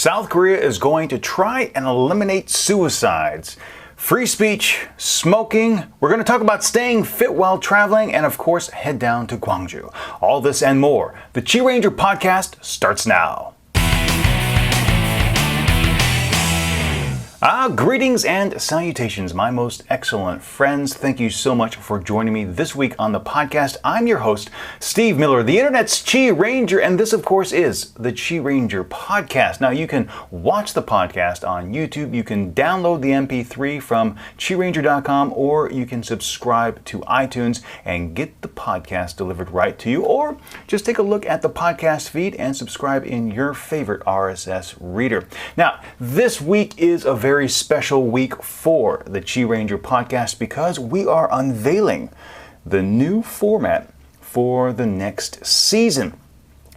South Korea is going to try and eliminate suicides. Free speech, smoking, we're going to talk about staying fit while traveling, and of course, head down to Gwangju. All this and more. The QiRanger Podcast starts now. Greetings and salutations, my most excellent friends. Thank you so much for joining me this week on the podcast. I'm your host, Steve Miller, the internet's QiRanger, and this, of course, is the QiRanger Podcast. Now, you can watch the podcast on YouTube, you can download the MP3 from QiRanger.com, or you can subscribe to iTunes and get the podcast delivered right to you, or just take a look at the podcast feed and subscribe in your favorite RSS reader. Now, this week is a very special week for the QiRanger Podcast because we are unveiling the new format for the next season.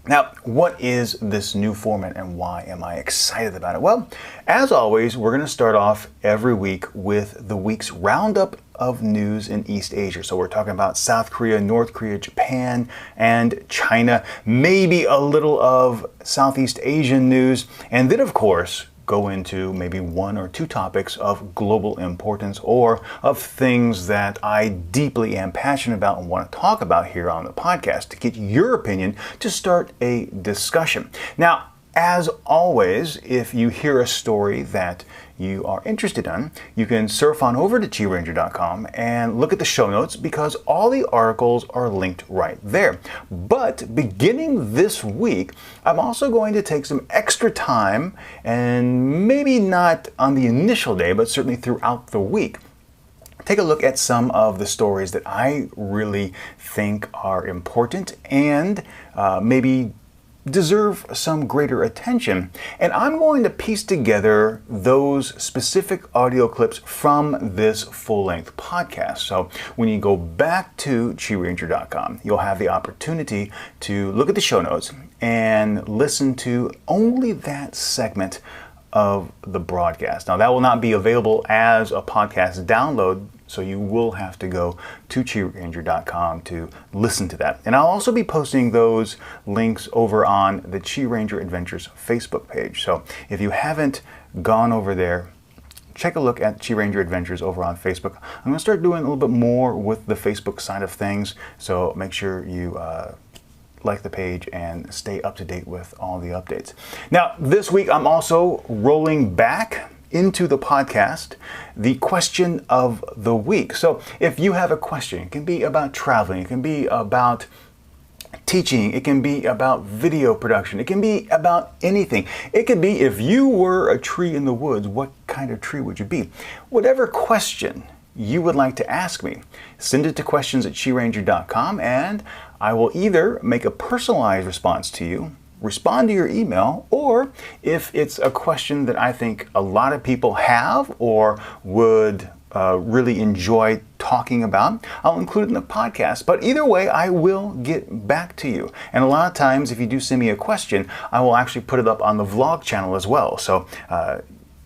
Now, what is this new format and why am I excited about it? Well, as always, we're going to start off every week with the week's roundup of news in East Asia. So we're talking about South Korea, North Korea, Japan, and China, maybe a little of Southeast Asian news, and then, of course, go into maybe one or two topics of global importance or of things that I deeply am passionate about and want to talk about here on the podcast to get your opinion to start a discussion. Now, as always, if you hear a story that you are interested in, you can surf on over to QiRanger.com and look at the show notes because all the articles are linked right there. But beginning this week, I'm also going to take some extra time, and maybe not on the initial day, but certainly throughout the week, take a look at some of the stories that I really think are important and maybe deserve some greater attention. And I'm going to piece together those specific audio clips from this full-length podcast. So when you go back to QiRanger.com, you'll have the opportunity to look at the show notes and listen to only that segment of the broadcast. Now, that will not be available as a podcast download, so you will have to go to QiRanger.com to listen to that. And I'll also be posting those links over on the QiRanger Adventures Facebook page. So if you haven't gone over there, check a look at QiRanger Adventures over on Facebook. I'm going to start doing a little bit more with the Facebook side of things, so make sure you like the page and stay up to date with all the updates. Now, this week I'm also rolling back into the podcast the question of the week. So if you have a question, it can be about traveling, it can be about teaching, it can be about video production, it can be about anything. It could be if you were a tree in the woods, what kind of tree would you be? Whatever question you would like to ask me, send it to questions@QiRanger.com and I will either make a personalized response to you, respond to your email, or if it's a question that I think a lot of people have or would really enjoy talking about, I'll include it in the podcast. But either way, I will get back to you. And a lot of times, if you do send me a question, I will actually put it up on the vlog channel as well. So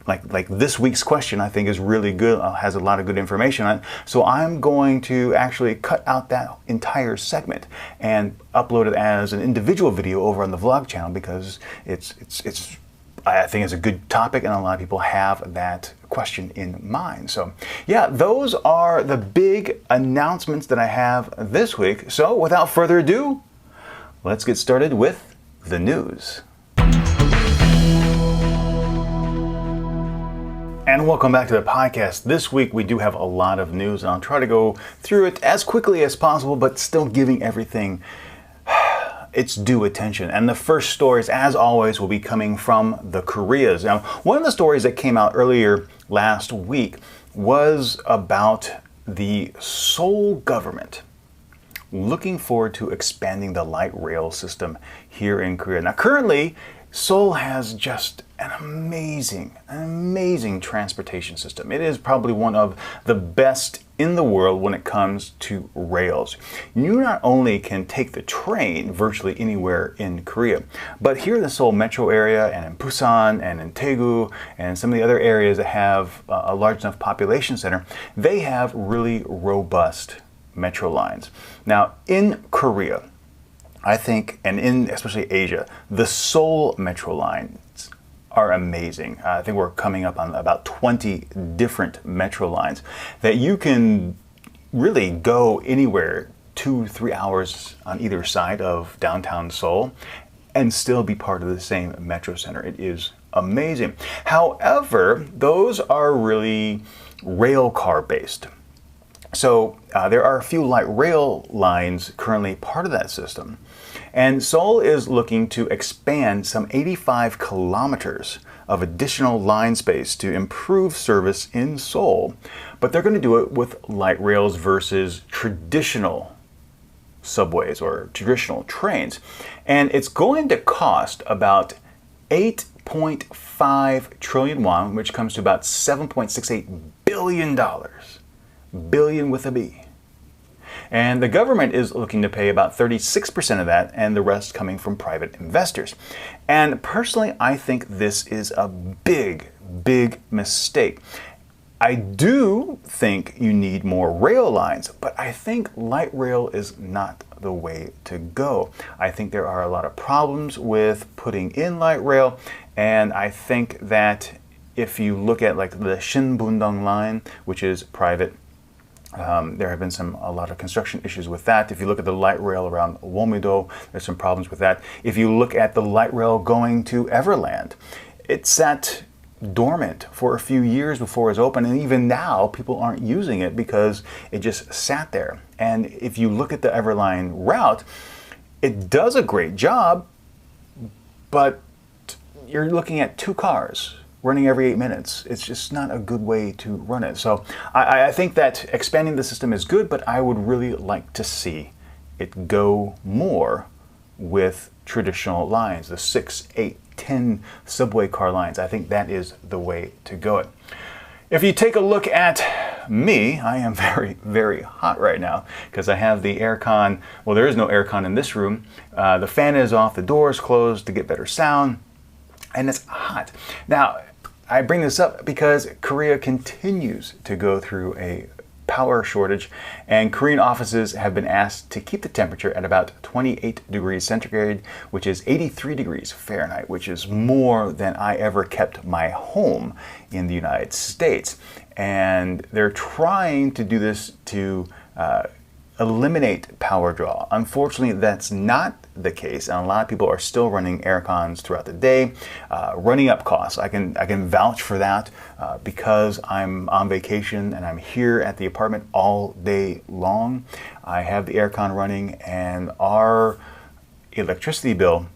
like this week's question, I think is really good, has a lot of good information on it. So I'm going to actually cut out that entire segment and upload it as an individual video over on the vlog channel because it's I think it's a good topic and a lot of people have that question in mind. So yeah, those are the big announcements that I have this week. So without further ado, let's get started with the news. And welcome back to the podcast. This week we do have a lot of news and I'll try to go through it as quickly as possible, but still giving everything its due attention. And the first stories, as always, will be coming from the Koreas. Now, one of the stories that came out earlier last week was about the Seoul government looking forward to expanding the light rail system here in Korea. Now, currently, Seoul has just an amazing transportation system. It is probably one of the best in the world when it comes to rails. You not only can take the train virtually anywhere in Korea, but here in the Seoul metro area and in Busan and in Daegu and some of the other areas that have a large enough population center, they have really robust metro lines. Now, in Korea, I think, and in especially Asia, the Seoul metro lines are amazing. I think we're coming up on about 20 different metro lines that you can really go anywhere 2-3 hours on either side of downtown Seoul and still be part of the same metro center. It is amazing. However, those are really rail car based. So there are a few light rail lines currently part of that system. And Seoul is looking to expand some 85 kilometers of additional line space to improve service in Seoul. But they're going to do it with light rails versus traditional subways or traditional trains. And it's going to cost about 8.5 trillion won, which comes to about $7.68 billion. Billion with a B. And the government is looking to pay about 36% of that, and the rest coming from private investors. And personally, I think this is a big, big mistake. I do think you need more rail lines, but I think light rail is not the way to go. I think there are a lot of problems with putting in light rail, and I think that if you look at like the Shinbundong line, which is private, there have been a lot of construction issues with that. If you look at the light rail around Womido, there's some problems with that. If you look at the light rail going to Everland, it sat dormant for a few years before it was open, and even now people aren't using it because it just sat there. And if you look at the Everline route, it does a great job, but you're looking at 2 cars running every 8 minutes. It's just not a good way to run it. So I think that expanding the system is good, but I would really like to see it go more with traditional lines, the 6, 8, 10 subway car lines. I think that is the way to go it. If you take a look at me, I am very, very hot right now because I have the aircon. Well, there is no aircon in this room. The fan is off, the door is closed to get better sound, and it's hot. Now, I bring this up because Korea continues to go through a power shortage, and Korean offices have been asked to keep the temperature at about 28 degrees centigrade, which is 83 degrees Fahrenheit, which is more than I ever kept my home in the United States. And they're trying to do this to eliminate power draw. Unfortunately, that's not the case, and a lot of people are still running air cons throughout the day, running up costs. I can vouch for that because I'm on vacation and I'm here at the apartment all day long. I have the air con running, and our electricity bill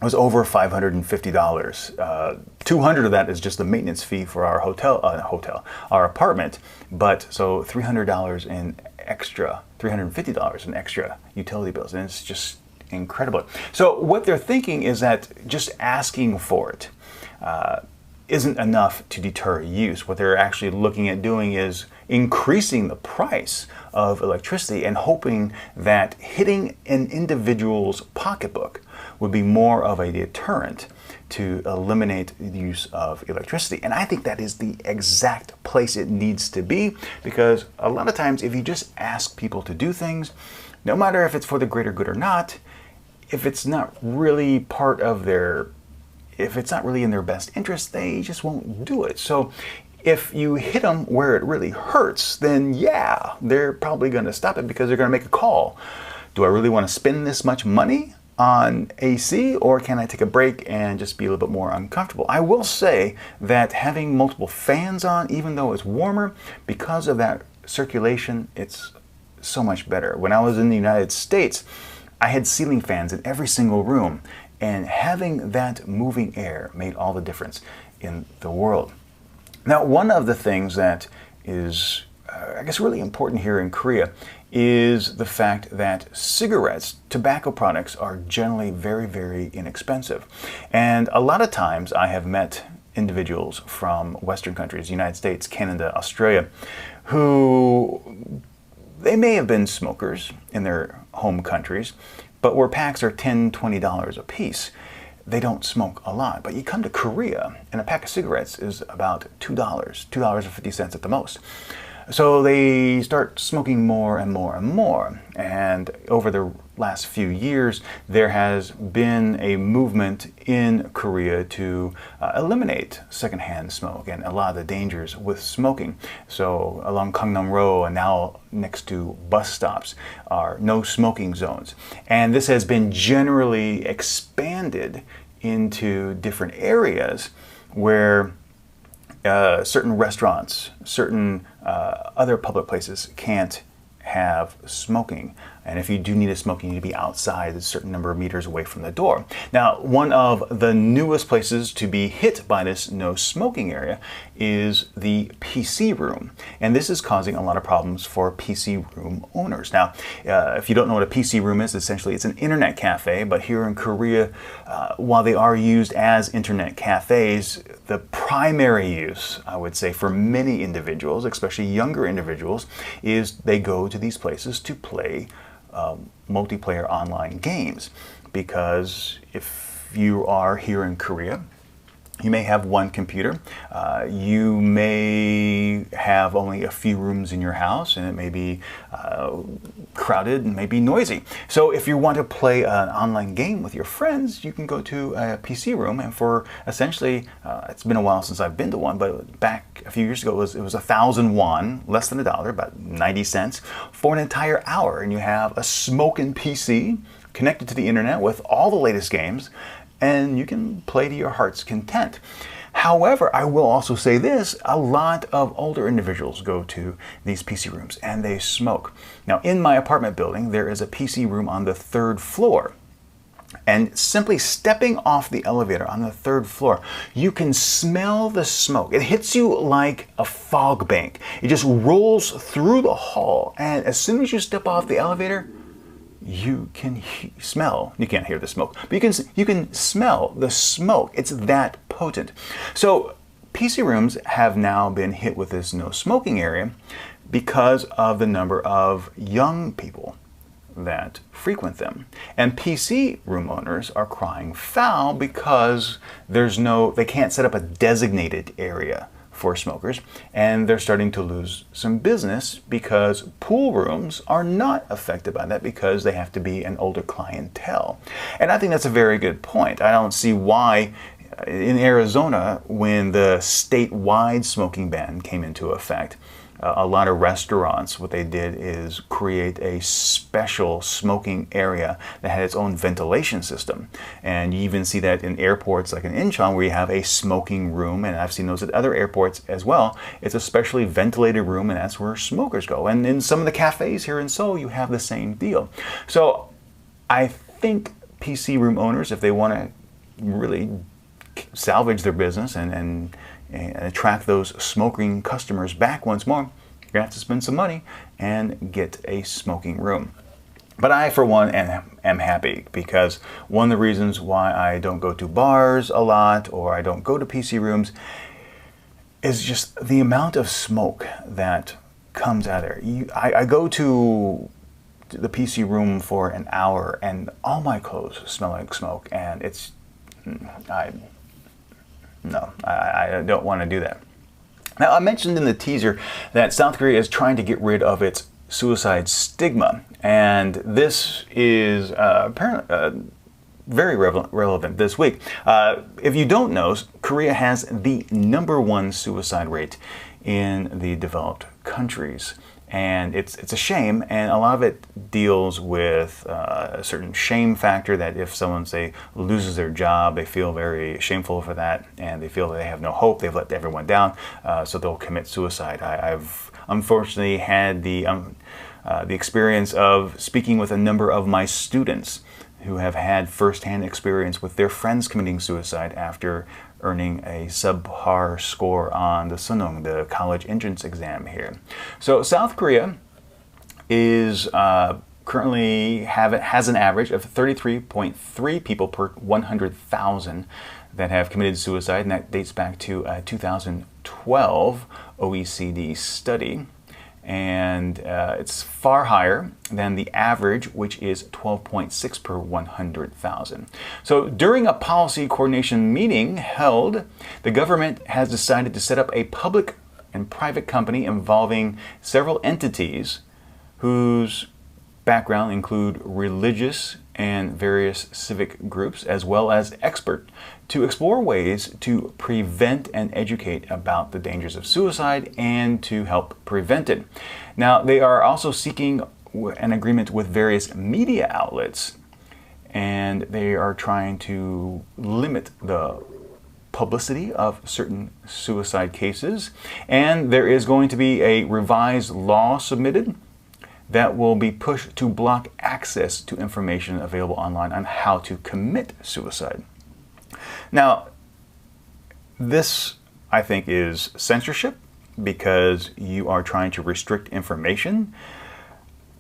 was over $550. $200 of that is just the maintenance fee for our our apartment. But so $300 in extra, $350 in extra utility bills, and it's just incredible. So what they're thinking is that just asking for it isn't enough to deter use. What they're actually looking at doing is increasing the price of electricity and hoping that hitting an individual's pocketbook would be more of a deterrent to eliminate the use of electricity. And I think that is the exact place it needs to be, because a lot of times if you just ask people to do things, no matter if it's for the greater good or not, if it's not really if it's not really in their best interest, they just won't do it. So if you hit them where it really hurts, then yeah, they're probably going to stop it because they're going to make a call. Do I really want to spend this much money on AC, or can I take a break and just be a little bit more uncomfortable? I will say that having multiple fans on, even though it's warmer, because of that circulation, it's so much better. When I was in the United States, I had ceiling fans in every single room, and having that moving air made all the difference in the world. Now, one of the things that is, I guess, really important here in Korea is the fact that cigarettes, tobacco products, are generally very, very inexpensive. And a lot of times I have met individuals from Western countries, United States, Canada, Australia, who they may have been smokers in their home countries, but where packs are $10, $20 a piece, they don't smoke a lot. But you come to Korea and a pack of cigarettes is about $2.50 at the most. So they start smoking more and more and more. And over the last few years, there has been a movement in Korea to eliminate secondhand smoke and a lot of the dangers with smoking. So along Gangnam Road and now next to bus stops are no smoking zones. And this has been generally expanded into different areas where certain restaurants, certain other public places can't have smoking. And if you do need to smoke, you need to be outside a certain number of meters away from the door. Now, one of the newest places to be hit by this no smoking area is the PC room. And this is causing a lot of problems for PC room owners. Now, if you don't know what a PC room is, essentially it's an internet cafe. But here in Korea, while they are used as internet cafes, the primary use, I would say, for many individuals, especially younger individuals, is they go to these places to play multiplayer online games. Because if you are here in Korea, you may have one computer. You may have only a few rooms in your house, and it may be crowded and maybe noisy. So if you want to play an online game with your friends, you can go to a PC room, and for essentially, it's been a while since I've been to one, but back a few years ago, it was 1,000 won, less than $1, about 90 cents, for an entire hour. And you have a smoking PC connected to the internet with all the latest games, and you can play to your heart's content. However, I will also say this, a lot of older individuals go to these PC rooms and they smoke. Now, in my apartment building, there is a PC room on the 3rd floor. And simply stepping off the elevator on the 3rd floor, you can smell the smoke. It hits you like a fog bank. It just rolls through the hall, and as soon as you step off the elevator, you can smell, you can't hear the smoke, but you can smell the smoke. It's that potent. So PC rooms have now been hit with this no smoking area because of the number of young people that frequent them. And PC room owners are crying foul because they can't set up a designated area for smokers, and they're starting to lose some business because pool rooms are not affected by that because they have to be an older clientele. And I think that's a very good point. I don't see why in Arizona, when the statewide smoking ban came into effect, a lot of restaurants, what they did is create a special smoking area that had its own ventilation system. And you even see that in airports like in Incheon, where you have a smoking room, and I've seen those at other airports as well. It's a specially ventilated room, and that's where smokers go. And in some of the cafes here in Seoul, you have the same deal. So I think PC room owners, if they want to really salvage their business and attract those smoking customers back once more, you're going to have to spend some money and get a smoking room. But I, for one, am happy because one of the reasons why I don't go to bars a lot or I don't go to PC rooms is just the amount of smoke that comes out of there. I go to the PC room for an hour and all my clothes smell like smoke, and I don't want to do that. Now, I mentioned in the teaser that South Korea is trying to get rid of its suicide stigma, and this is apparently very relevant this week. If you don't know, Korea has the #1 suicide rate in the developed countries. And it's a shame, and a lot of it deals with a certain shame factor that if someone, say, loses their job, they feel very shameful for that, and they feel that they have no hope, they've let everyone down, so they'll commit suicide. I've unfortunately had the experience of speaking with a number of my students who have had firsthand experience with their friends committing suicide after earning a subpar score on the Sunung, the college entrance exam here. So South Korea is currently has an average of 33.3 people per 100,000 that have committed suicide, and that dates back to a 2012 OECD study. And it's far higher than the average, which is 12.6 per 100,000. So during a policy coordination meeting held, the government has decided to set up a public and private company involving several entities whose background include religious and various civic groups, as well as experts, to explore ways to prevent and educate about the dangers of suicide and to help prevent it. Now, they are also seeking an agreement with various media outlets, and they are trying to limit the publicity of certain suicide cases. And there is going to be a revised law submitted that will be pushed to block access to information available online on how to commit suicide. Now, this, I think, is censorship because you are trying to restrict information.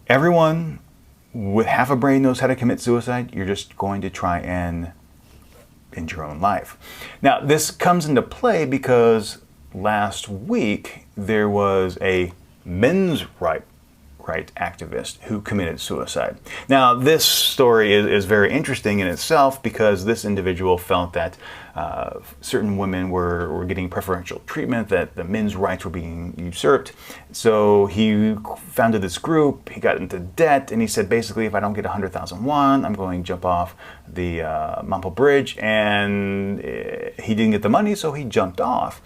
Everyone with half a brain knows how to commit suicide. You're just going to try and end your own life. Now, this comes into play because last week there was a men's rights activist who committed suicide. Now, this story is very interesting in itself because this individual felt that certain women were getting preferential treatment, that the men's rights were being usurped. So he founded this group, he got into debt, and he said, basically, if I don't get 100,000 won, I'm going to jump off the Mampo Bridge. And he didn't get the money, so he jumped off.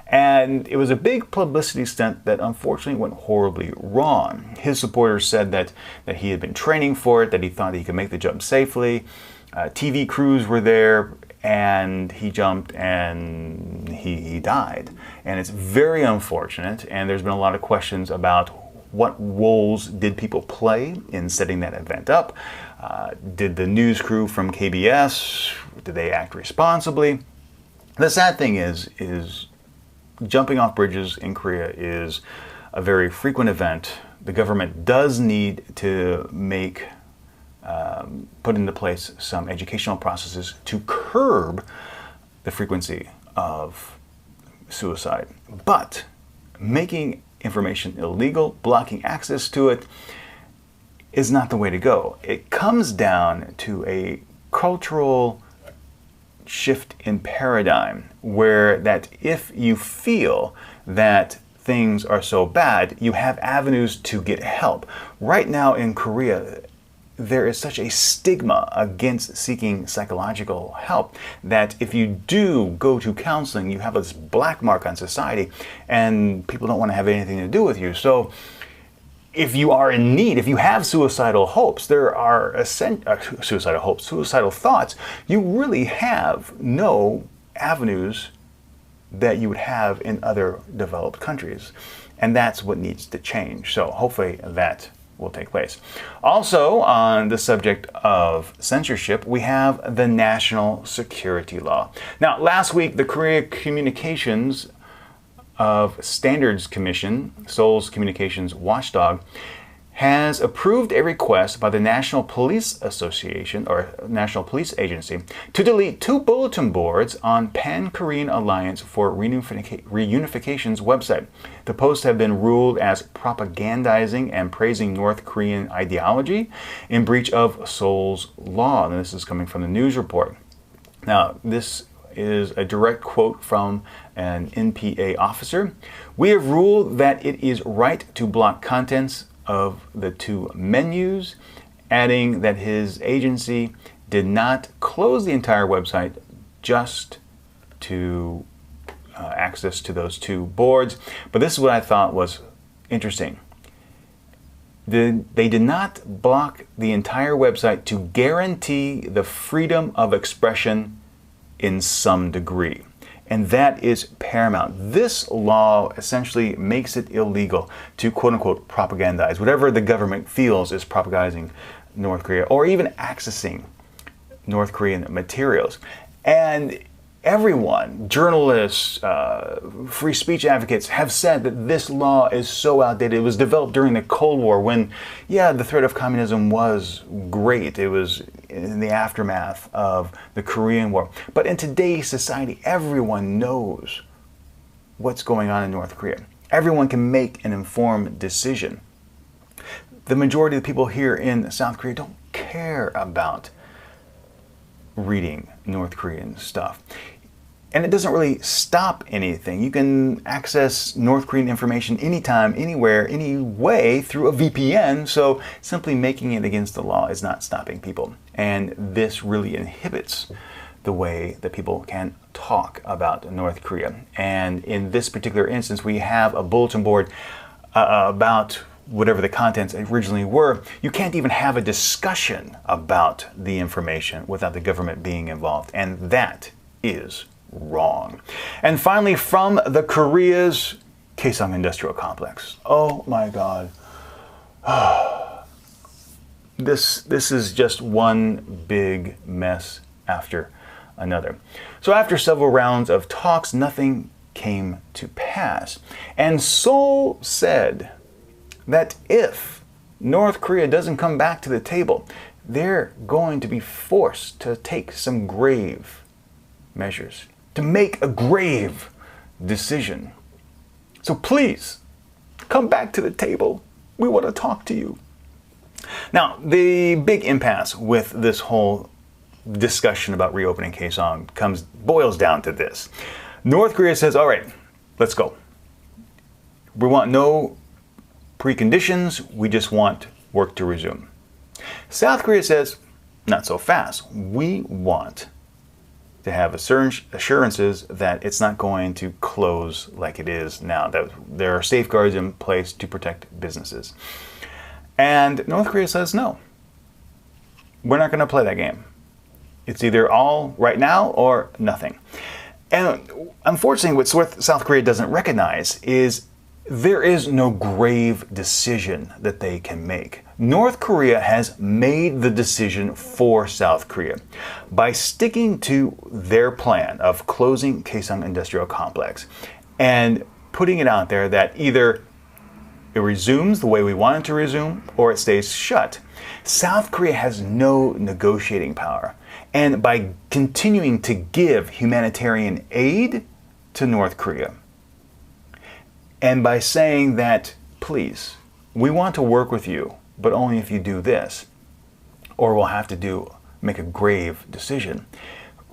And it was a big publicity stunt that unfortunately went horribly wrong. His supporters said that he had been training for it, that he thought he could make the jump safely. TV crews were there, and he jumped and he died. And it's very unfortunate, and there's been a lot of questions about what roles did people play in setting that event up. Did the news crew from KBS, did they act responsibly? The sad thing is jumping off bridges in Korea is a very frequent event. The government does need to put into place some educational processes to curb the frequency of suicide. But making information illegal, blocking access to it, is not the way to go. It comes down to a cultural shift in paradigm where that if you feel that things are so bad, you have avenues to get help. Right now in Korea, there is such a stigma against seeking psychological help that if you do go to counseling, you have this black mark on society and people don't want to have anything to do with you. So if you are in need, if you have suicidal hopes, suicidal thoughts, you really have no avenues that you would have in other developed countries. And that's what needs to change. So hopefully that will take place. Also, on the subject of censorship, we have the National Security Law. Now, last week, the Korea Communications of Standards Commission, Seoul's communications watchdog, has approved a request by the National Police Association, or National Police Agency, to delete 2 bulletin boards on Pan-Korean Alliance for Reunification's website. The posts have been ruled as propagandizing and praising North Korean ideology in breach of Seoul's law. And this is coming from the news report. Now, this is a direct quote from an NPA officer. "We have ruled that it is right to block contents of the 2 menus," adding that his agency did not close the entire website just to access to those 2 boards. But this is what I thought was interesting. They did not block the entire website to guarantee the freedom of expression in some degree. And that is paramount. This law essentially makes it illegal to quote-unquote propagandize whatever the government feels is propagandizing North Korea, or even accessing North Korean materials. And everyone, journalists, free speech advocates, have said that this law is so outdated. It was developed during the Cold War when, the threat of communism was great. It was in the aftermath of the Korean War. But in today's society, everyone knows what's going on in North Korea. Everyone can make an informed decision. The majority of the people here in South Korea don't care about reading North Korean stuff. And it doesn't really stop anything. You can access North Korean information anytime, anywhere, any way through a VPN. So simply making it against the law is not stopping people. And this really inhibits the way that people can talk about North Korea. And in this particular instance, we have a bulletin board about whatever the contents originally were. You can't even have a discussion about the information without the government being involved. And that is wrong. And finally, from the Korea's Kaesong Industrial Complex. Oh my God. This is just one big mess after another. So after several rounds of talks, nothing came to pass. And Seoul said that if North Korea doesn't come back to the table, they're going to be forced to take some grave measures, to make a grave decision. So please, come back to the table. We want to talk to you. Now, the big impasse with this whole discussion about reopening Kaesong boils down to this. North Korea says, all right, let's go. We want no preconditions. We just want work to resume. South Korea says, not so fast. We want to have assurances that it's not going to close like it is now, that there are safeguards in place to protect businesses. And North Korea says, no, we're not going to play that game. It's either all right now or nothing. And unfortunately, what South Korea doesn't recognize is there is no grave decision that they can make. North Korea has made the decision for South Korea by sticking to their plan of closing Kaesong Industrial Complex and putting it out there that either it resumes the way we want it to resume or it stays shut. South Korea has no negotiating power. And by continuing to give humanitarian aid to North Korea, and by saying that, please, we want to work with you, but only if you do this, or we'll have to make a grave decision,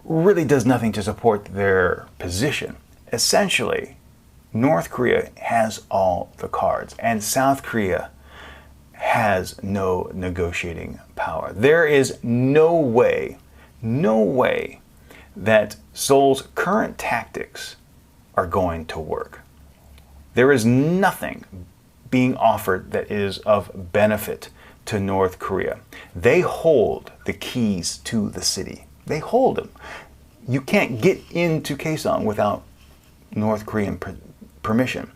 really does nothing to support their position. Essentially, North Korea has all the cards, and South Korea has no negotiating power. There is no way that Seoul's current tactics are going to work. There is nothing being offered that is of benefit to North Korea. They hold the keys to the city. They hold them. You can't get into Kaesong without North Korean permission.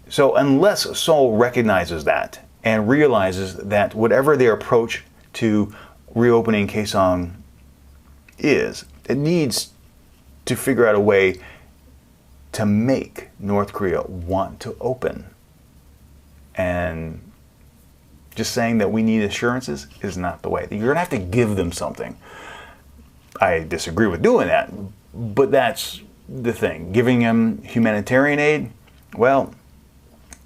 So unless Seoul recognizes that and realizes that whatever their approach to reopening Kaesong is, it needs to figure out a way to make North Korea want to open. And just saying that we need assurances is not the way. You're going to have to give them something. I disagree with doing that, but that's the thing. Giving them humanitarian aid, well,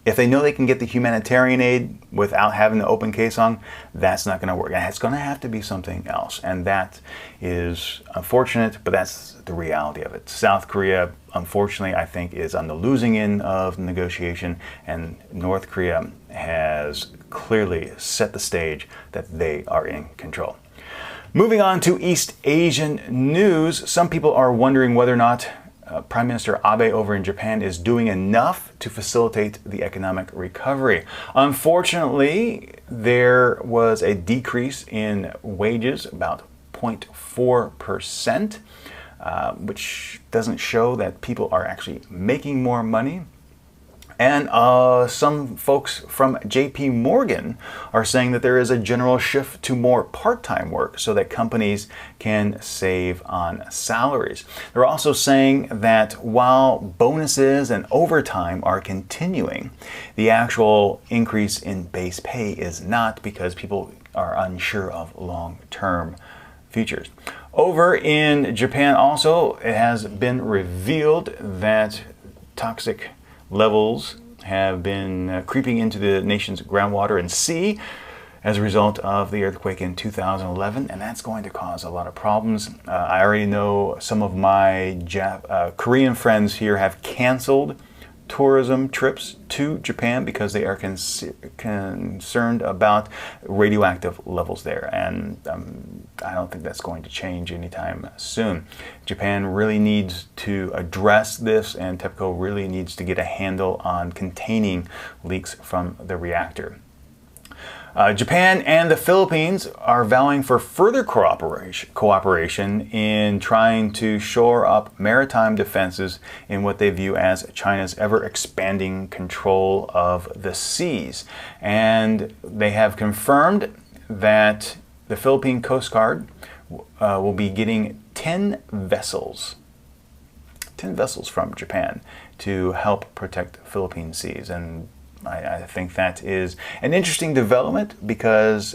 if they know they can get the humanitarian aid without having to open Kaesong, that's not going to work. And it's going to have to be something else. And that is unfortunate, but that's the reality of it. South Korea, unfortunately, I think is on the losing end of the negotiation, and North Korea has clearly set the stage that they are in control. Moving on to East Asian news, some people are wondering whether or not Prime Minister Abe over in Japan is doing enough to facilitate the economic recovery. Unfortunately, there was a decrease in wages, about 0.4%, which doesn't show that people are actually making more money. And some folks from JP Morgan are saying that there is a general shift to more part-time work so that companies can save on salaries. They're also saying that while bonuses and overtime are continuing, the actual increase in base pay is not, because people are unsure of long-term futures. Over in Japan also, it has been revealed that toxic levels have been creeping into the nation's groundwater and sea. as a result of the earthquake in 2011, and that's going to cause a lot of problems. I already know some of my Korean friends here have canceled tourism trips to Japan because they are concerned about radioactive levels there, and I don't think that's going to change anytime soon. Japan really needs to address this, and TEPCO really needs to get a handle on containing leaks from the reactor. Japan and the Philippines are vowing for further cooperation in trying to shore up maritime defenses in what they view as China's ever-expanding control of the seas. And they have confirmed that the Philippine Coast Guard will be getting 10 vessels from Japan to help protect Philippine seas. And I think that is an interesting development because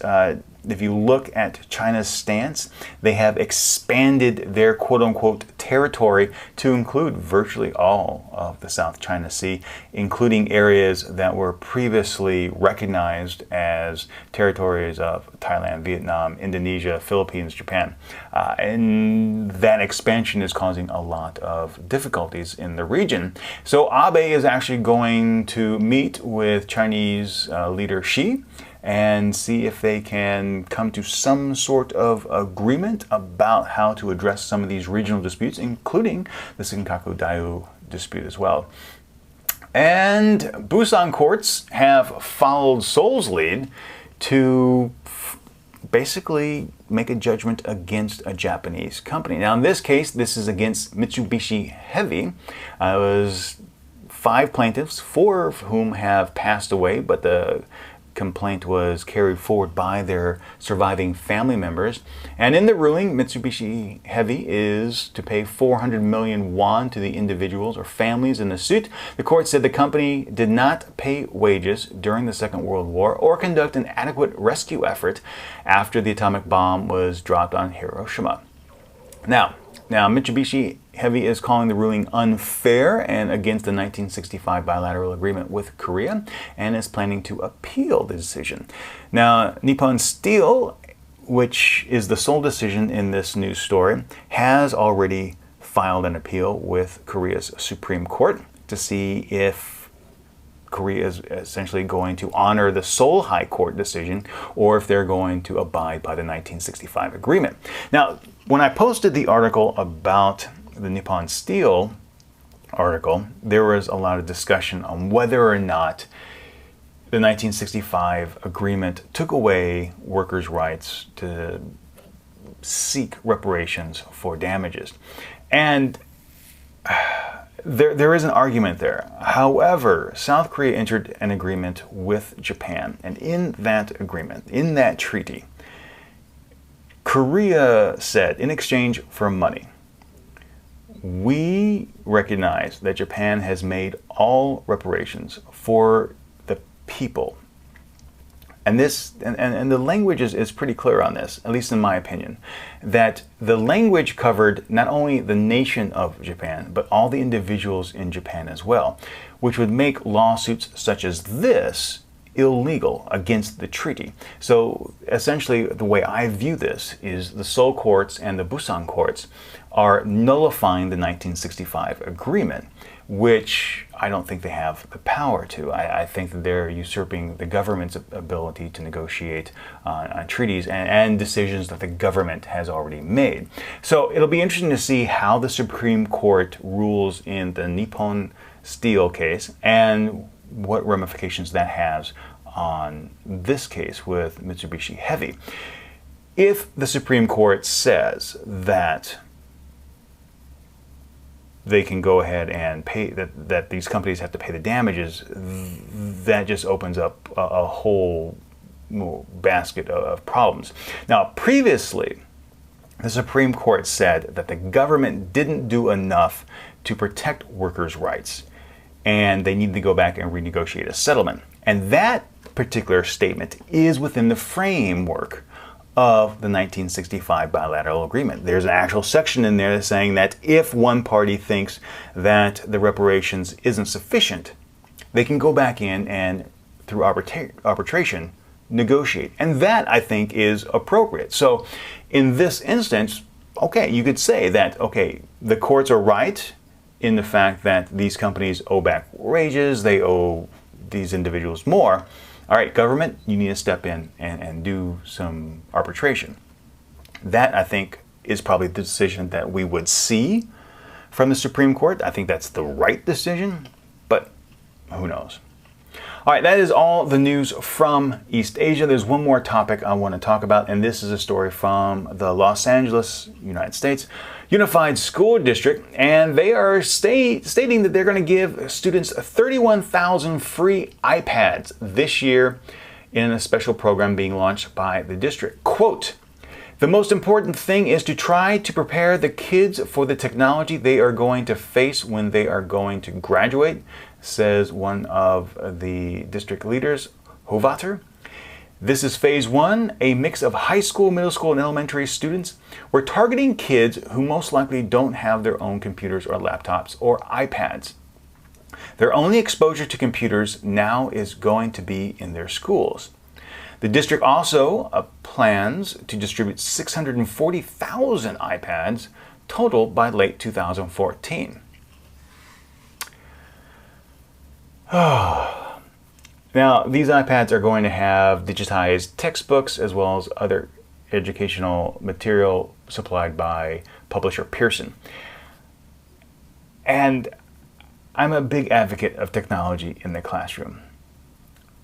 if you look at China's stance, they have expanded their quote-unquote territory to include virtually all of the South China Sea, including areas that were previously recognized as territories of Thailand, Vietnam, Indonesia, Philippines, Japan. And that expansion is causing a lot of difficulties in the region. So Abe is actually going to meet with Chinese leader Xi and see if they can come to some sort of agreement about how to address some of these regional disputes, including the Senkaku Dayu dispute as well. And Busan courts have followed Seoul's lead to basically make a judgment against a Japanese company. Now in this case, this is against Mitsubishi Heavy. It was 5 plaintiffs, 4 of whom have passed away, but the complaint was carried forward by their surviving family members. And in the ruling, Mitsubishi Heavy is to pay 400 million won to the individuals or families in the suit. The court said the company did not pay wages during the Second World War or conduct an adequate rescue effort after the atomic bomb was dropped on Hiroshima. Now Mitsubishi Heavy is calling the ruling unfair and against the 1965 bilateral agreement with Korea and is planning to appeal the decision. Now, Nippon Steel, which is the sole decision in this news story, has already filed an appeal with Korea's Supreme Court to see if Korea is essentially going to honor the Seoul High Court decision or if they're going to abide by the 1965 agreement. Now, when I posted the article about the Nippon Steel article, there was a lot of discussion on whether or not the 1965 agreement took away workers' rights to seek reparations for damages. And there is an argument there. However, South Korea entered an agreement with Japan, and in that agreement, in that treaty, Korea said, in exchange for money, we recognize that Japan has made all reparations for the people. And this and the language is pretty clear on this, at least in my opinion, that the language covered not only the nation of Japan, but all the individuals in Japan as well, which would make lawsuits such as this illegal against the treaty. So essentially, the way I view this is the Seoul courts and the Busan courts are nullifying the 1965 agreement, which I don't think they have the power to. I think that they're usurping the government's ability to negotiate on treaties and decisions that the government has already made. So it'll be interesting to see how the Supreme Court rules in the Nippon Steel case and what ramifications that has on this case with Mitsubishi Heavy. If the Supreme Court says that they can go ahead and pay, that these companies have to pay the damages, that just opens up a whole basket of problems. Now, previously, the Supreme Court said that the government didn't do enough to protect workers' rights, and they need to go back and renegotiate a settlement. And that particular statement is within the framework of the 1965 bilateral agreement. There's an actual section in there saying that if one party thinks that the reparations isn't sufficient, they can go back in and, through arbitration, negotiate. And that, I think, is appropriate. So in this instance, okay, you could say that, okay, the courts are right in the fact that these companies owe back wages, they owe these individuals more. All right, government, you need to step in and do some arbitration. That, I think, is probably the decision that we would see from the Supreme Court. I think that's the right decision, but who knows? All right, that is all the news from East Asia. There's one more topic I want to talk about, and this is a story from the Los Angeles, United States, Unified School District, and they are stating that they're going to give students 31,000 free iPads this year in a special program being launched by the district. Quote, "The most important thing is to try to prepare the kids for the technology they are going to face when they are going to graduate," says one of the district leaders, Hovater. "This is phase one, a mix of high school, middle school, and elementary students. We're targeting kids who most likely don't have their own computers or laptops or iPads. Their only exposure to computers now is going to be in their schools." The district also plans to distribute 640,000 iPads total by late 2014. Now, these iPads are going to have digitized textbooks as well as other educational material supplied by publisher Pearson. And I'm a big advocate of technology in the classroom,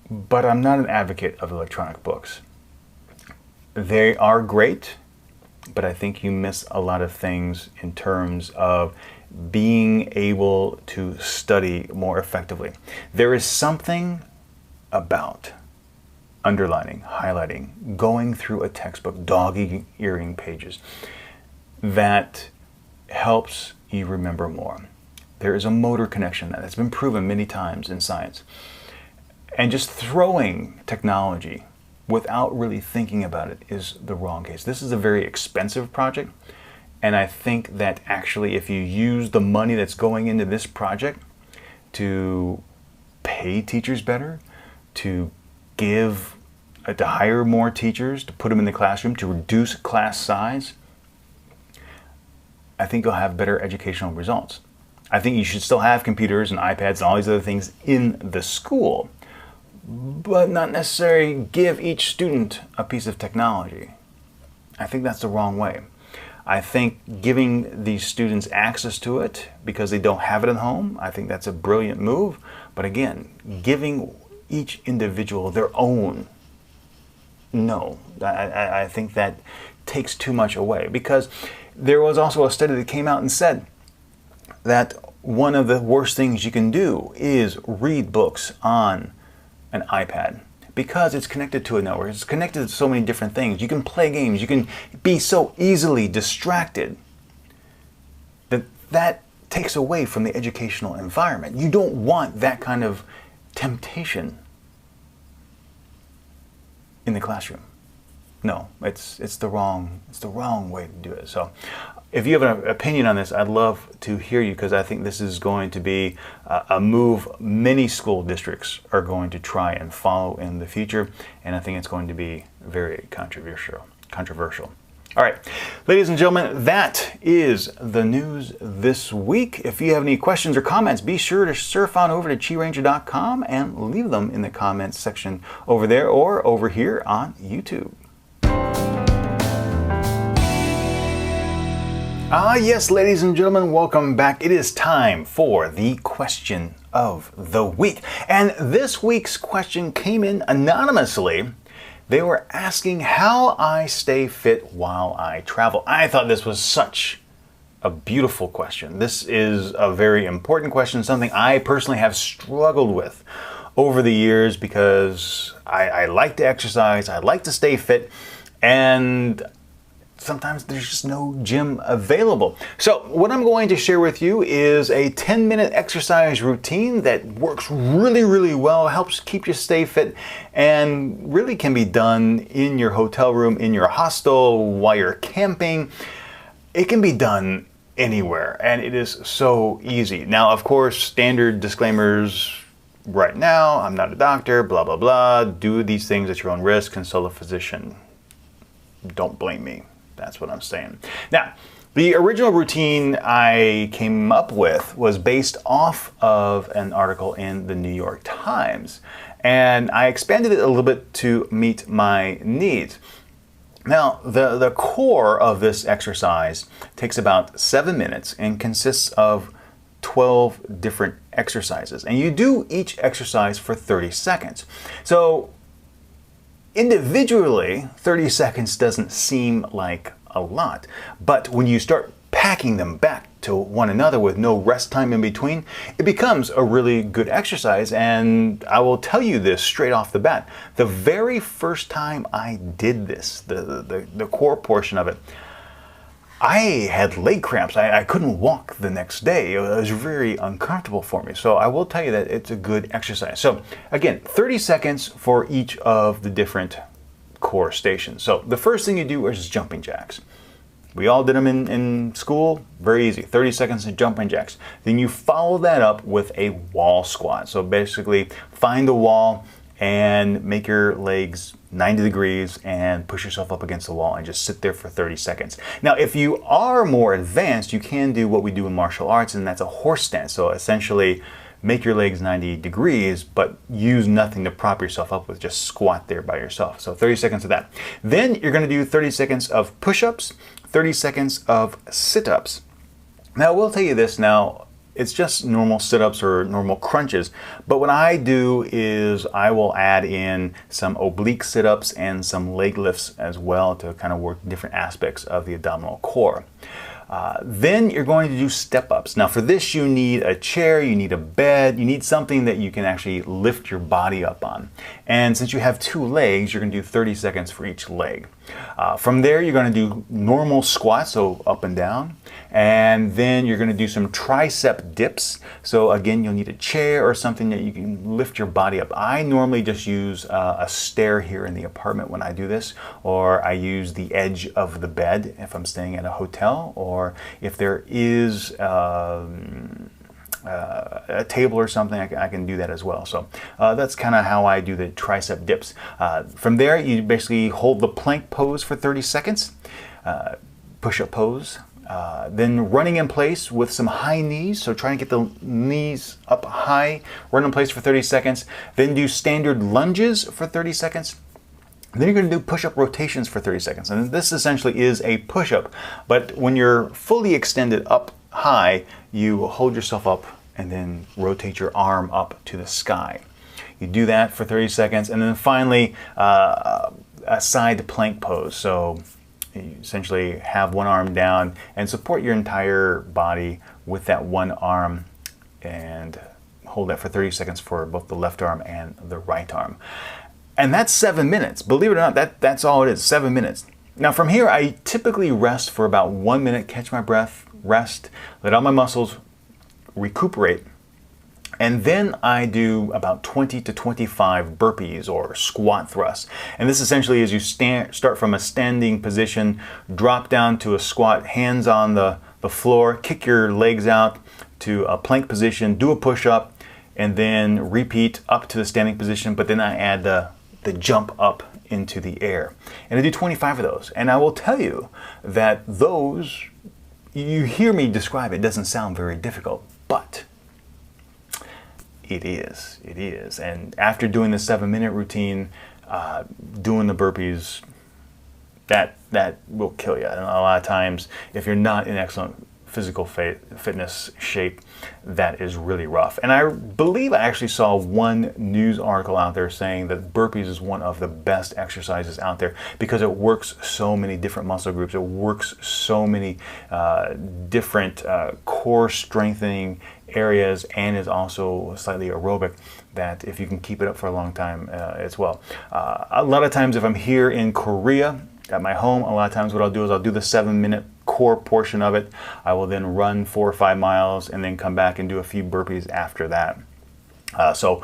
but I'm not an advocate of electronic books. They are great, but I think you miss a lot of things in terms of being able to study more effectively. There is something about underlining, highlighting, going through a textbook, dog-earing pages, that helps you remember more. There is a motor connection that's been proven many times in science. And just throwing technology without really thinking about it is the wrong case. This is a very expensive project, and I think that actually if you use the money that's going into this project to pay teachers better, to hire more teachers, to put them in the classroom, to reduce class size, I think you'll have better educational results. I think you should still have computers and iPads and all these other things in the school, but not necessarily give each student a piece of technology. I think that's the wrong way. I think giving these students access to it because they don't have it at home, I think that's a brilliant move. But again, giving each individual their own, no, I think that takes too much away. Because there was also a study that came out and said that one of the worst things you can do is read books on an iPad, because it's connected to a network. It's connected to so many different things. You can play games. You can be so easily distracted that takes away from the educational environment. You don't want that kind of temptation in the classroom. No, it's the wrong way to do it. So if you have an opinion on this, I'd love to hear you, because I think this is going to be a move many school districts are going to try and follow in the future, and I think it's going to be very controversial. All right, ladies and gentlemen, that is the news this week. If you have any questions or comments, be sure to surf on over to QiRanger.com and leave them in the comments section over there or over here on YouTube. Yes, ladies and gentlemen, welcome back. It is time for the question of the week. And this week's question came in anonymously. They were asking how I stay fit while I travel. I thought this was such a beautiful question. This is a very important question, something I personally have struggled with over the years, because I like to exercise, I like to stay fit, and sometimes there's just no gym available. So what I'm going to share with you is a 10-minute exercise routine that works really, really well, helps keep you stay fit, and really can be done in your hotel room, in your hostel, while you're camping. It can be done anywhere, and it is so easy. Now, of course, standard disclaimers, right now. I'm not a doctor, blah, blah, blah. Do these things at your own risk. Consult a physician. Don't blame me. That's what I'm saying. Now, the original routine I came up with was based off of an article in the New York Times, and I expanded it a little bit to meet my needs. Now, the core of this exercise takes about 7 minutes and consists of 12 different exercises, and you do each exercise for 30 seconds. So individually, 30 seconds doesn't seem like a lot, but when you start packing them back to one another with no rest time in between, it becomes a really good exercise. And I will tell you this straight off the bat. The very first time I did this, the core portion of it, I had leg cramps. I couldn't walk the next day. It was very uncomfortable for me. So I will tell you that it's a good exercise. So again, 30 seconds for each of the different core stations. So the first thing you do is jumping jacks. We all did them in school. Very easy. 30 seconds of jumping jacks. Then you follow that up with a wall squat. So basically find a wall and make your legs 90 degrees and push yourself up against the wall and just sit there for 30 seconds. Now, if you are more advanced, you can do what we do in martial arts, and that's a horse stance. So essentially make your legs 90 degrees, but use nothing to prop yourself up with. Just squat there by yourself. So 30 seconds of that. Then you're going to do 30 seconds of push-ups, 30 seconds of sit-ups. Now, I will tell you this now. It's just normal sit-ups or normal crunches. But what I do is I will add in some oblique sit-ups and some leg lifts as well to kind of work different aspects of the abdominal core. Then you're going to do step-ups. Now for this you need a chair, you need a bed, you need something that you can actually lift your body up on. And since you have 2 legs, you're going to do 30 seconds for each leg. From there you're going to do normal squats, so up and down. And then you're going to do some tricep dips. So again, you'll need a chair or something that you can lift your body up. I normally just use a stair here in the apartment when I do this, or I use the edge of the bed if I'm staying at a hotel, or if there is a table or something, I can do that as well. So that's kind of how I do the tricep dips. From there, you basically hold the plank pose for 30 seconds, push-up pose, then running in place with some high knees. So try and get the knees up high, run in place for 30 seconds, then do standard lunges for 30 seconds. Then you're going to do push-up rotations for 30 seconds. And this essentially is a push-up, but when you're fully extended up high, you hold yourself up and then rotate your arm up to the sky. You do that for 30 seconds, and then finally a side plank pose. So you essentially have one arm down and support your entire body with that one arm and hold that for 30 seconds for both the left arm and the right arm. And that's 7 minutes. Believe it or not, that's all it is, 7 minutes. Now from here, I typically rest for about 1 minute, catch my breath, rest, let all my muscles recuperate. And then I do about 20 to 25 burpees or squat thrusts. And this essentially is you start from a standing position, drop down to a squat, hands on the floor, kick your legs out to a plank position, do a push-up, and then repeat up to the standing position. But then I add the jump up into the air. And I do 25 of those. And I will tell you that those, you hear me describe it, doesn't sound very difficult, but it is. And after doing the 7-minute routine, doing the burpees, that will kill you. And a lot of times, if you're not in excellent physical fitness shape, that is really rough. And I believe I actually saw one news article out there saying that burpees is one of the best exercises out there because it works so many different muscle groups. It works so many different core strengthening areas and is also slightly aerobic, that if you can keep it up for a long time as well. A lot of times if I'm here in Korea at my home, a lot of times what I'll do is I'll do the 7-minute core portion of it. I will then run 4 or 5 miles and then come back and do a few burpees after that. So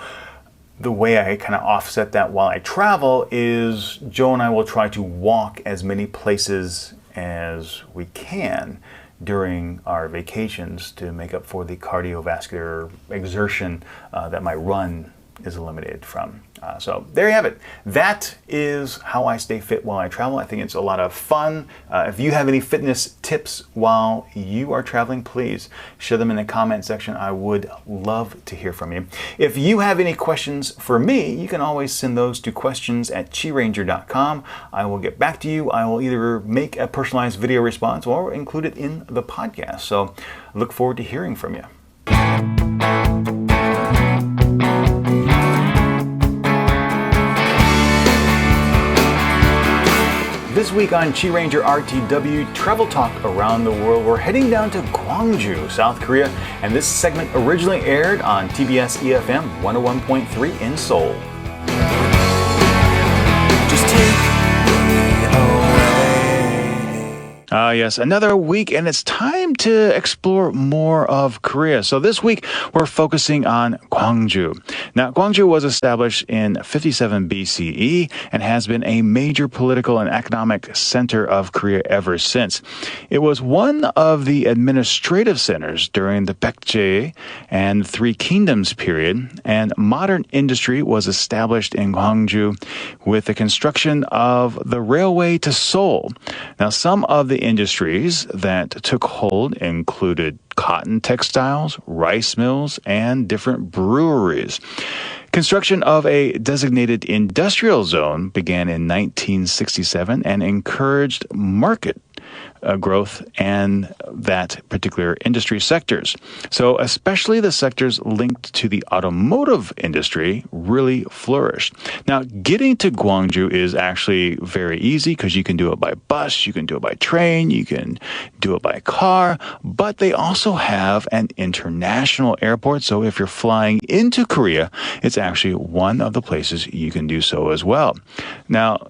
the way I kind of offset that while I travel is Joe and I will try to walk as many places as we can during our vacations to make up for the cardiovascular exertion that my run is eliminated from. So there you have it. That is how I stay fit while I travel. I think it's a lot of fun. If you have any fitness tips while you are traveling, please share them in the comment section. I would love to hear from you. If you have any questions for me, you can always send those to questions@QiRanger.com. I will get back to you. I will either make a personalized video response or include it in the podcast. So look forward to hearing from you. This week on QiRanger RTW Travel Talk Around the World, we're heading down to Gwangju, South Korea, and this segment originally aired on TBS EFM 101.3 in Seoul. Just take me away. Yes, another week, and it's time to explore more of Korea. So this week, we're focusing on Gwangju. Now, Gwangju was established in 57 BCE and has been a major political and economic center of Korea ever since. It was one of the administrative centers during the Baekje and Three Kingdoms period, and modern industry was established in Gwangju with the construction of the railway to Seoul. Now, some of the industries that took hold included cotton textiles, rice mills, and different breweries. Construction of a designated industrial zone began in 1967 and encouraged market growth and that particular industry sectors. So especially the sectors linked to the automotive industry really flourished. Now, getting to Gwangju is actually very easy because you can do it by bus, you can do it by train, you can do it by car, but they also have an international airport. So if you're flying into Korea, it's actually one of the places you can do so as well. Now,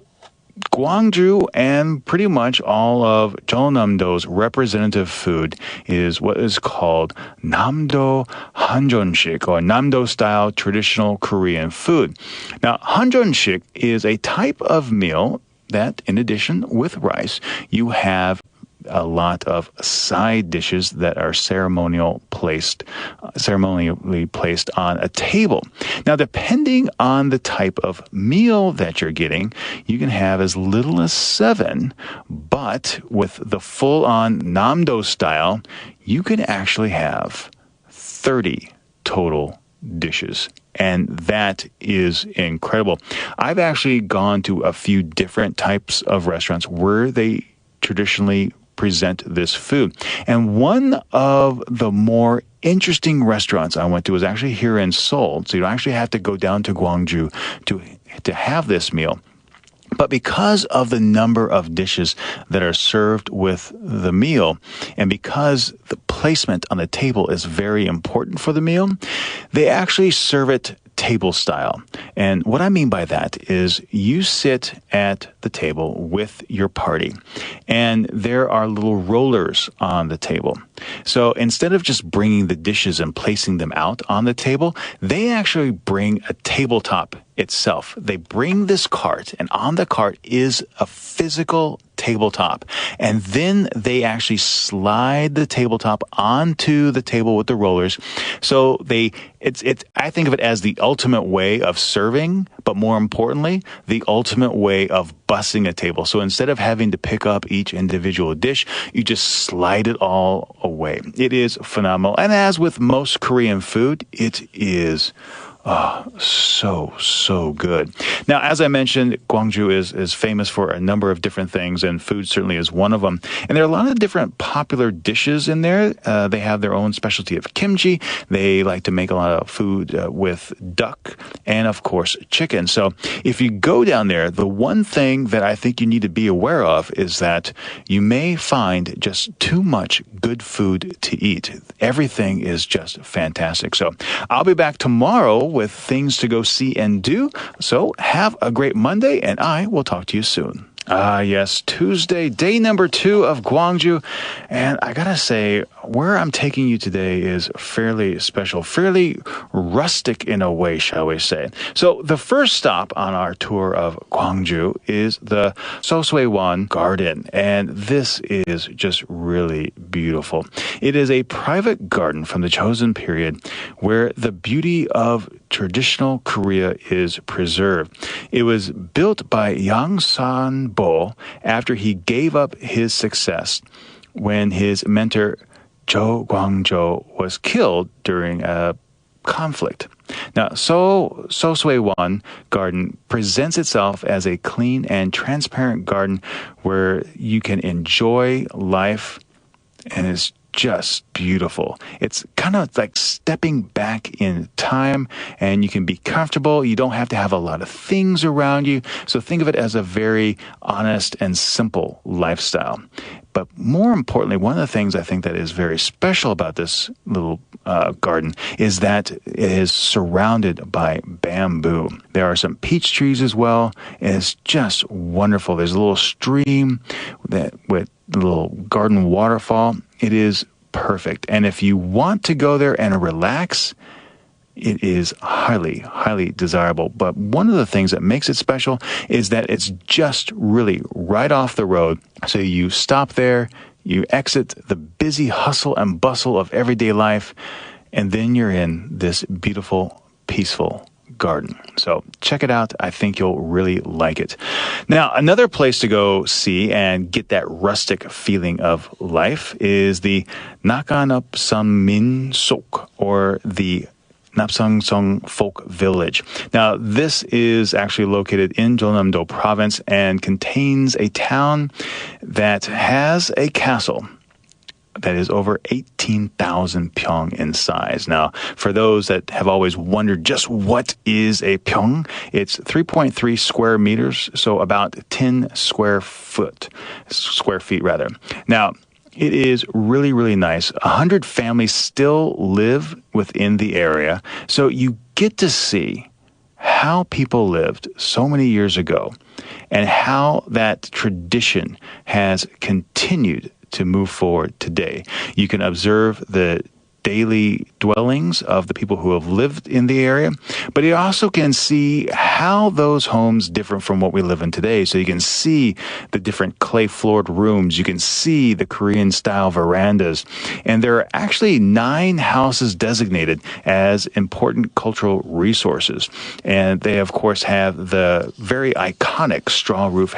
Gwangju and pretty much all of Jeonnam-do's representative food is what is called Namdo Hanjeonshik, or Namdo-style traditional Korean food. Now, Hanjeonshik is a type of meal that, in addition with rice, you have a lot of side dishes that are ceremonially placed on a table. Now, depending on the type of meal that you're getting, you can have as little as 7, but with the full-on Namdo style, you can actually have 30 total dishes. And that is incredible. I've actually gone to a few different types of restaurants where they traditionally present this food. And one of the more interesting restaurants I went to was actually here in Seoul. So you don't actually have to go down to Gwangju to have this meal. But because of the number of dishes that are served with the meal, and because the placement on the table is very important for the meal, they actually serve it table style. And what I mean by that is you sit at the table with your party, and there are little rollers on the table. So instead of just bringing the dishes and placing them out on the table, they actually bring a tabletop itself. They bring this cart, and on the cart is a physical tabletop. And then they actually slide the tabletop onto the table with the rollers. So I think of it as the ultimate way of serving, but more importantly, the ultimate way of bussing a table. So instead of having to pick up each individual dish, you just slide it all away. It is phenomenal. And as with most Korean food, it is so good. Now, as I mentioned, Gwangju is famous for a number of different things, and food certainly is one of them. And there are a lot of different popular dishes in there. They have their own specialty of kimchi. They like to make a lot of food with duck and, of course, chicken. So if you go down there, the one thing that I think you need to be aware of is that you may find just too much good food to eat. Everything is just fantastic. So I'll be back tomorrow with things to go see and do. So have a great Monday, and I will talk to you soon. Yes, Tuesday, day number 2 of Gwangju. And I gotta say, where I'm taking you today is fairly special, fairly rustic in a way, shall we say. So the first stop on our tour of Gwangju is the Sosue Garden. And this is just really beautiful. It is a private garden from the Joseon period where the beauty of traditional Korea is preserved. It was built by Yang San-bo after he gave up his success when his mentor Jo Gwangju was killed during a conflict. Now, Sosue Garden presents itself as a clean and transparent garden where you can enjoy life, and it's just beautiful. It's kind of like stepping back in time, and you can be comfortable. You don't have to have a lot of things around you. So think of it as a very honest and simple lifestyle. But more importantly, one of the things I think that is very special about this little garden is that it is surrounded by bamboo. There are some peach trees as well, and it's just wonderful. There's a little stream with a little garden waterfall. It is perfect. And if you want to go there and relax, it is highly, highly desirable. But one of the things that makes it special is that it's just really right off the road. So you stop there, you exit the busy hustle and bustle of everyday life, and then you're in this beautiful, peaceful garden. So check it out. I think you'll really like it. Now, another place to go see and get that rustic feeling of life is the Nakanupsammin Sok, or the Napseong Folk Village. Now, this is actually located in Jeonnam-do province and contains a town that has a castle that is over 18,000 pyeong in size. Now, for those that have always wondered just what is a pyeong, it's 3.3 square meters, so about 10 square feet rather. Now, it is really, really nice. 100 families still live within the area, so you get to see how people lived so many years ago and how that tradition has continued to move forward today. You can observe the daily dwellings of the people who have lived in the area, but you also can see how those homes differ from what we live in today. So you can see the different clay-floored rooms. You can see the Korean-style verandas. And there are actually 9 houses designated as important cultural resources. And they, of course, have the very iconic straw roof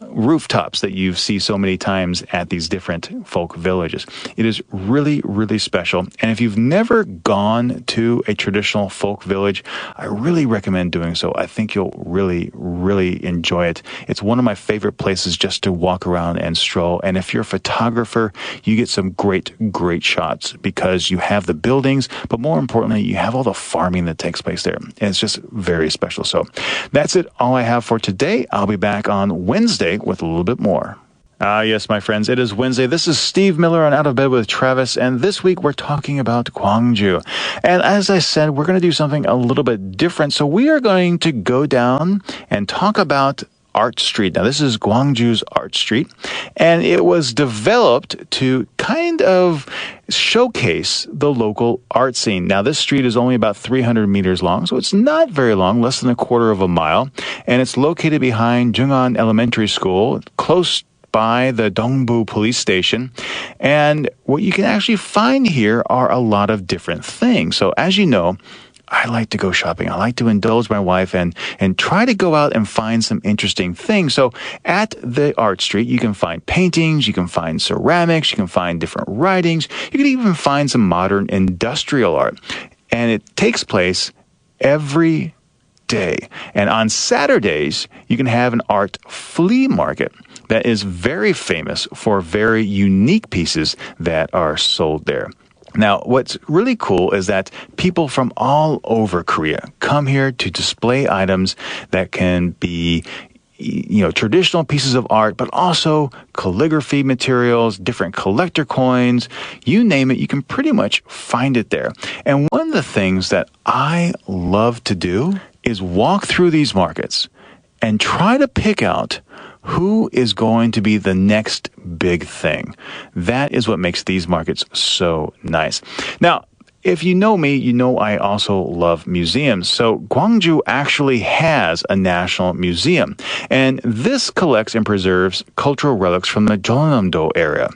rooftops that you see so many times at these different folk villages. It is really, really special. And if you've never gone to a traditional folk village, I really recommend doing so. I think you'll really, really enjoy it. It's one of my favorite places just to walk around and stroll. And if you're a photographer, you get some great, great shots because you have the buildings, but more importantly, you have all the farming that takes place there. And it's just very special. So that's it. All I have for today. I'll be back on Wednesday with a little bit more. Yes, my friends, it is Wednesday. This is Steve Miller on Out of Bed with Travis, and this week we're talking about Gwangju. And as I said, we're going to do something a little bit different. So we are going to go down and talk about Art Street. Now, this is Gwangju's Art Street, and it was developed to kind of showcase the local art scene. Now, this street is only about 300 meters long, so it's not very long, less than a quarter of a mile, and it's located behind Jung'an Elementary School, close by the Dongbu police station. And what you can actually find here are a lot of different things. So as you know, I like to go shopping. I like to indulge my wife and try to go out and find some interesting things. So at the Art Street, you can find paintings, you can find ceramics, you can find different writings, you can even find some modern industrial art. And it takes place every day. And on Saturdays, you can have an art flea market that is very famous for very unique pieces that are sold there. Now, what's really cool is that people from all over Korea come here to display items that can be, traditional pieces of art, but also calligraphy materials, different collector coins, you name it, you can pretty much find it there. And one of the things that I love to do is walk through these markets and try to pick out who is going to be the next big thing. That is what makes these markets so nice. Now, if you know me, you know I also love museums. So Gwangju actually has a national museum, and this collects and preserves cultural relics from the Jeonnam-do area.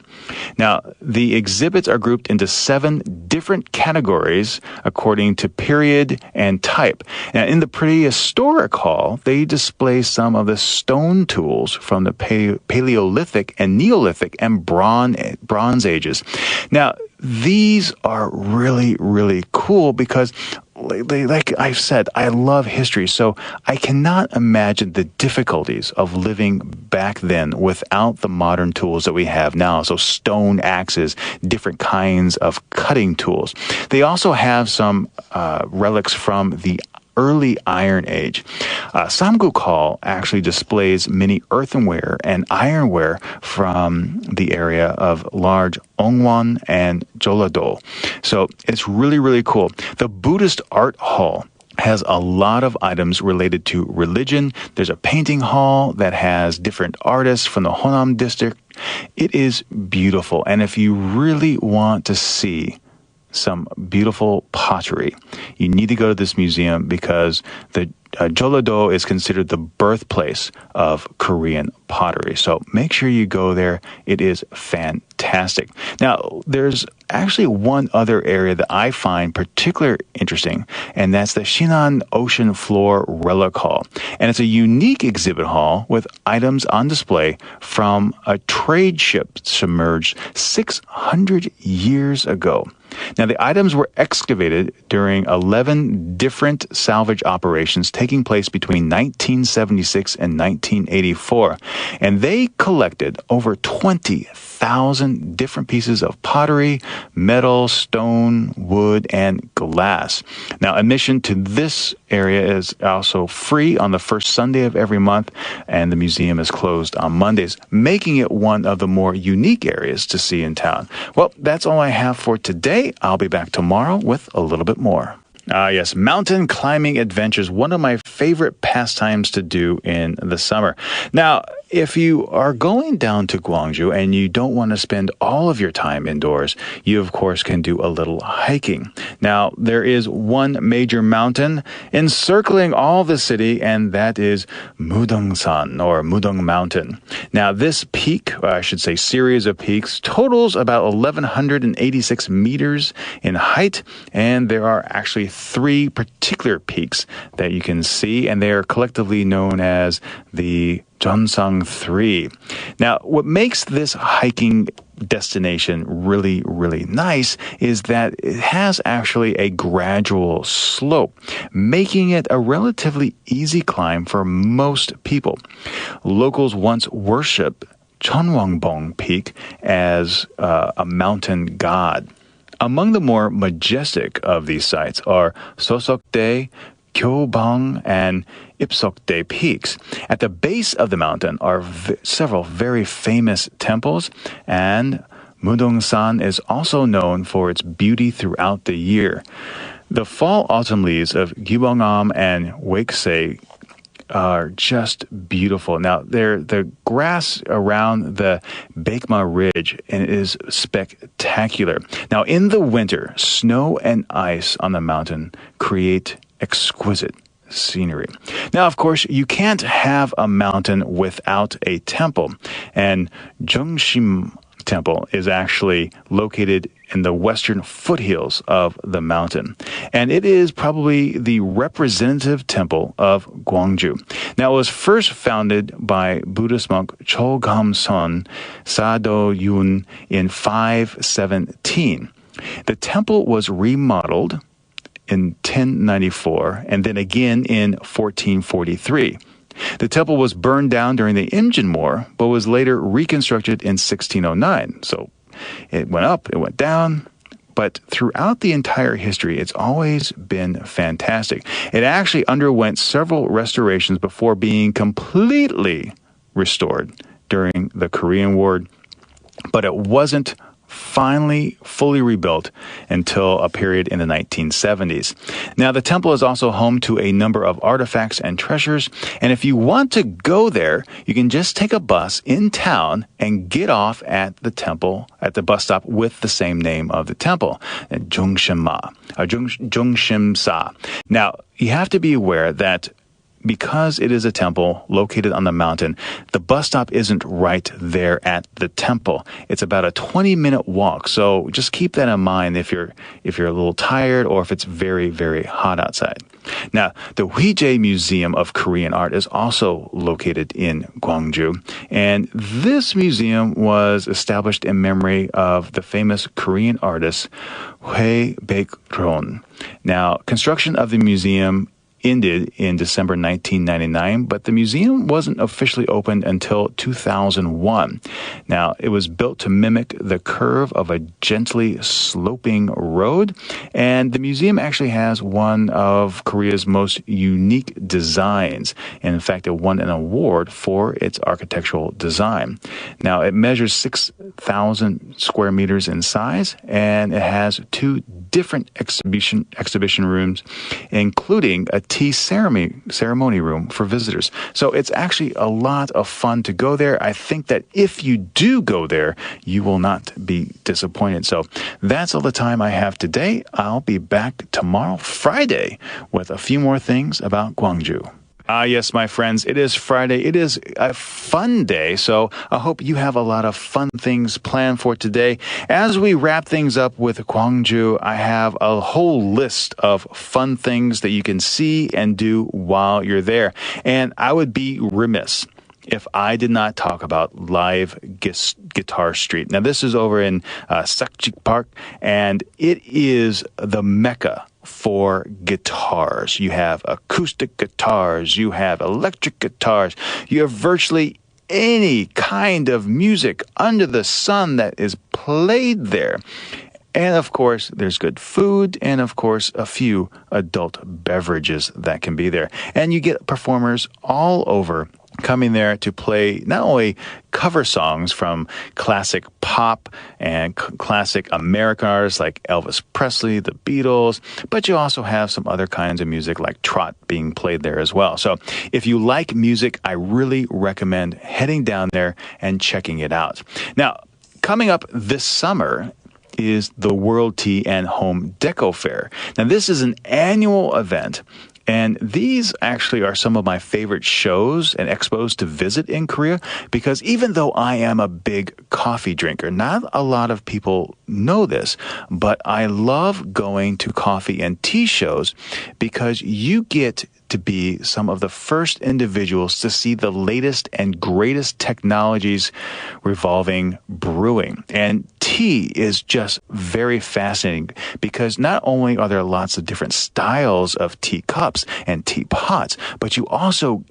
Now, the exhibits are grouped into 7 different categories according to period and type. Now, in the prehistoric hall, they display some of the stone tools from the Paleolithic and Neolithic and Bronze Ages. Now, these are really, really cool because, like I've said, I love history, so I cannot imagine the difficulties of living back then without the modern tools that we have now. So stone axes, different kinds of cutting tools. They also have some relics from the early Iron Age. Samguk Hall actually displays many earthenware and ironware from the area of large Ongwon and Jeollado. So it's really, really cool. The Buddhist Art Hall has a lot of items related to religion. There's a painting hall that has different artists from the Honam district. It is beautiful. And if you really want to see some beautiful pottery, you need to go to this museum because the Jeollado is considered the birthplace of Korean pottery. So make sure you go there. It is fantastic. Now, there's actually one other area that I find particularly interesting, and that's the Shinan Ocean Floor Relic Hall. And it's a unique exhibit hall with items on display from a trade ship submerged 600 years ago. Now, the items were excavated during 11 different salvage operations taking place between 1976 and 1984. And they collected over 20,000 different pieces of pottery, metal, stone, wood, and glass. Now, admission to this area is also free on the first Sunday of every month, and the museum is closed on Mondays, making it one of the more unique areas to see in town. Well, that's all I have for today. I'll be back tomorrow with a little bit more. Yes, mountain climbing adventures, one of my favorite pastimes to do in the summer. Now, if you are going down to Gwangju and you don't want to spend all of your time indoors, you of course can do a little hiking. Now, there is one major mountain encircling all the city, and that is Mudongsan, or Mudong Mountain. Now, this peak, or I should say series of peaks, totals about 1,186 meters in height, and there are actually 3 particular peaks that you can see, and they are collectively known as the Jeonsang 3. Now, what makes this hiking destination really, really nice is that it has actually a gradual slope, making it a relatively easy climb for most people. Locals once worshipped Cheonwangbong Peak as a mountain god. Among the more majestic of these sites are Sosokdae, Kyobang, and Ipsokdae peaks. At the base of the mountain are several very famous temples, and Mudongsan is also known for its beauty throughout the year. The fall-autumn leaves of Gibongam and Wakesay are just beautiful. Now, the grass around the Baekma Ridge is spectacular. Now, in the winter, snow and ice on the mountain create exquisite scenery. Now, of course, you can't have a mountain without a temple, and Jungshim Temple is actually located in the western foothills of the mountain. And it is probably the representative temple of Gwangju. Now, it was first founded by Buddhist monk Chogamson Sado-yun in 517. The temple was remodeled in 1094 and then again in 1443. The temple was burned down during the Imjin War, but was later reconstructed in 1609. So it went up, it went down, but throughout the entire history, it's always been fantastic. It actually underwent several restorations before being completely restored during the Korean War, but it wasn't finally fully rebuilt until a period in the 1970s. Now, the temple is also home to a number of artifacts and treasures, and if you want to go there, you can just take a bus in town and get off at the temple, at the bus stop with the same name of the temple, Jungshimsa. Now, you have to be aware that because it is a temple located on the mountain, the bus stop isn't right there at the temple. It's about a 20-minute walk. So just keep that in mind if you're a little tired or if it's very, very hot outside. Now, the Huije Museum of Korean Art is also located in Gwangju, and this museum was established in memory of the famous Korean artist Hwee Baek-ron. Now, construction of the museum ended in December 1999, but the museum wasn't officially opened until 2001. Now, it was built to mimic the curve of a gently sloping road, and the museum actually has one of Korea's most unique designs. And in fact, it won an award for its architectural design. Now, it measures 6,000 square meters in size, and it has two different exhibition rooms, including a tea ceremony room for visitors. So it's actually a lot of fun to go there. I think that if you do go there, you will not be disappointed. So that's all the time I have today. I'll be back tomorrow, Friday, with a few more things about Gwangju. Yes, my friends, it is Friday. It is a fun day, so I hope you have a lot of fun things planned for today. As we wrap things up with Gwangju, I have a whole list of fun things that you can see and do while you're there. And I would be remiss if I did not talk about Live Guitar Street. Now, this is over in Sakjik Park, and it is the mecca for guitars. You have acoustic guitars, you have electric guitars, you have virtually any kind of music under the sun that is played there. And of course, there's good food and of course, a few adult beverages that can be there. And you get performers all over coming there to play not only cover songs from classic pop and classic American artists like Elvis Presley, the Beatles, but you also have some other kinds of music like trot being played there as well. So if you like music, I really recommend heading down there and checking it out. Now, coming up this summer is the World Tea and Home Deco Fair. Now, this is an annual event, and these actually are some of my favorite shows and expos to visit in Korea because even though I am a big coffee drinker, not a lot of people know this, but I love going to coffee and tea shows because you get to be some of the first individuals to see the latest and greatest technologies revolving brewing. And tea is just very fascinating because not only are there lots of different styles of tea cups and teapots, but you also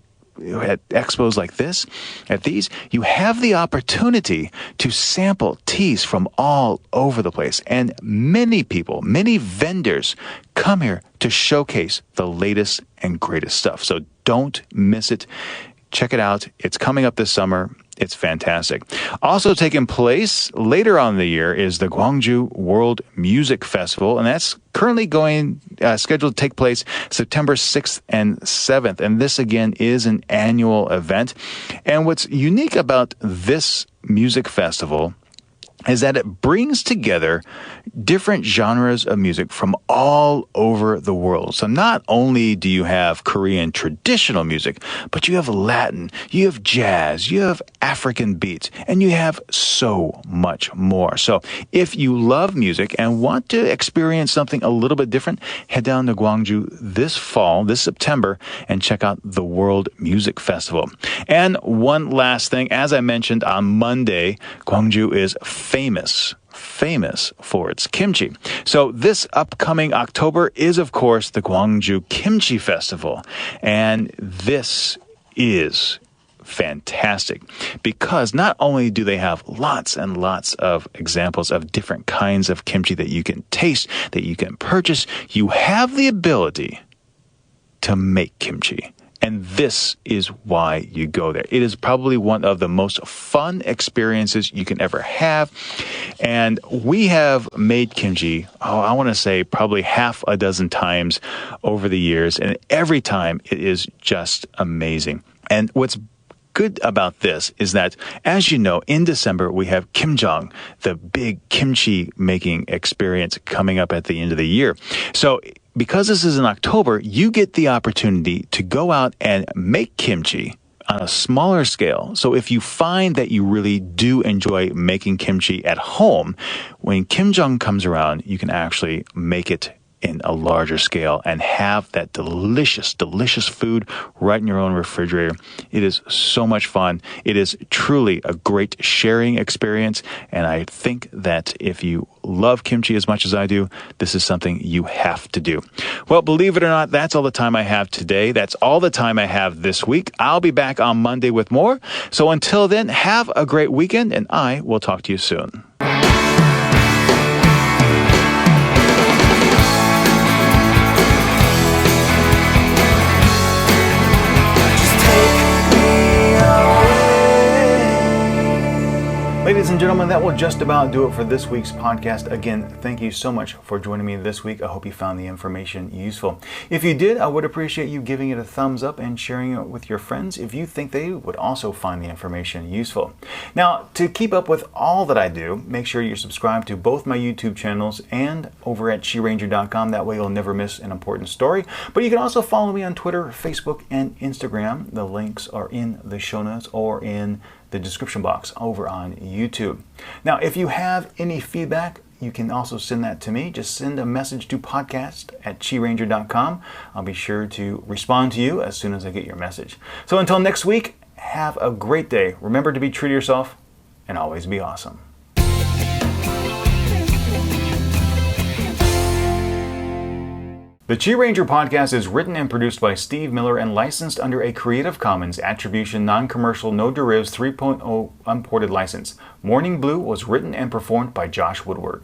at expos like this, at these, you have the opportunity to sample teas from all over the place. And many people, many vendors come here to showcase the latest and greatest stuff. So don't miss it. Check it out. It's coming up this summer. It's fantastic. Also taking place later on in the year is the Gwangju World Music Festival, and that's currently scheduled to take place September 6th and 7th. And this, again, is an annual event. And what's unique about this music festival is that it brings together different genres of music from all over the world. So not only do you have Korean traditional music, but you have Latin, you have jazz, you have African beats, and you have so much more. So if you love music and want to experience something a little bit different, head down to Gwangju this fall, this September, and check out the World Music Festival. And one last thing, as I mentioned on Monday, Gwangju is famous for its kimchi. So this upcoming October is, of course, the Gwangju Kimchi Festival. And this is fantastic because not only do they have lots and lots of examples of different kinds of kimchi that you can taste, that you can purchase, you have the ability to make kimchi. And this is why you go there. It is probably one of the most fun experiences you can ever have. And we have made kimchi, I want to say probably half a dozen times over the years. And every time it is just amazing. And what's good about this is that, as you know, in December, we have Kimjang, the big kimchi making experience coming up at the end of the year. So because this is in October, you get the opportunity to go out and make kimchi on a smaller scale. So if you find that you really do enjoy making kimchi at home, when Kimjang comes around, you can actually make it in a larger scale and have that delicious, delicious food right in your own refrigerator. It is so much fun. It is truly a great sharing experience. And I think that if you love kimchi as much as I do, this is something you have to do. Well, believe it or not, that's all the time I have today. That's all the time I have this week. I'll be back on Monday with more. So until then, have a great weekend, and I will talk to you soon. Ladies and gentlemen, that will just about do it for this week's podcast. Again, thank you so much for joining me this week. I hope you found the information useful. If you did, I would appreciate you giving it a thumbs up and sharing it with your friends if you think they would also find the information useful. Now, to keep up with all that I do, make sure you're subscribed to both my YouTube channels and over at QiRanger.com. That way you'll never miss an important story. But you can also follow me on Twitter, Facebook, and Instagram. The links are in the show notes or in the description box over on YouTube. Now, if you have any feedback, you can also send that to me. Just send a message to podcast@QiRanger.com. I'll be sure to respond to you as soon as I get your message. So until next week, have a great day. Remember to be true to yourself and always be awesome. The QiRanger Podcast is written and produced by Steve Miller and licensed under a Creative Commons Attribution Non-Commercial No Derivatives 3.0 Unported license. Morning Blue was written and performed by Josh Woodward.